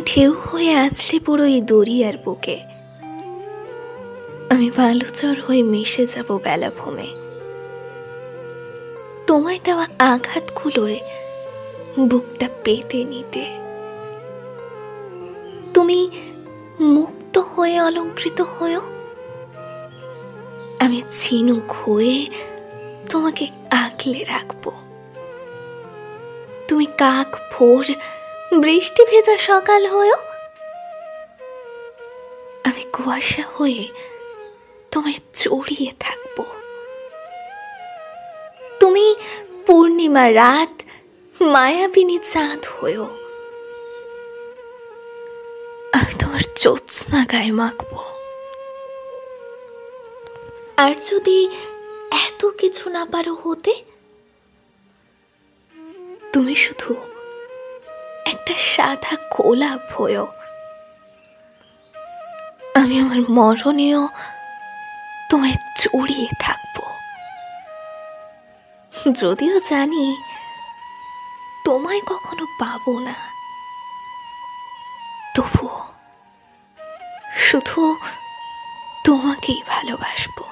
ঢেউ হয়ে আছড়ে পড়ো এই দরিয়ার বুকে, আমি বালুচর হয়ে মিশে যাব বেলাভূমে। তোমায় দেওয়া আঘাতগুলোয় বুকটা পেতে নিতে, তুমি মুক্ত হয়ে অলঙ্কৃত হয়েও, আমি ঝিনুক হয়ে তোমাকে আগলে রাখবো। তুমি কাক ভোর বৃষ্টি ভেজা সকাল হয়েও, আমি কুয়াশা হয়ে তোমায় জড়িয়ে থাকবো। তুমি পূর্ণিমা রাত মায়াবিনী চাঁদ হয়েও, আমি তোমার জ্যোৎস্না গায়ে মাখবো। আর যদি এত কিছু না পারো হতে, তুমি শুধু একটা সাদা গোলাপ হয়েও, আমি আমার মরণেও তোমায় জড়িয়ে থাকবো। যদিও জানি তোমায় কখনো পাবো না, তবুও শুধু তোমাকেই ভালোবাসবো।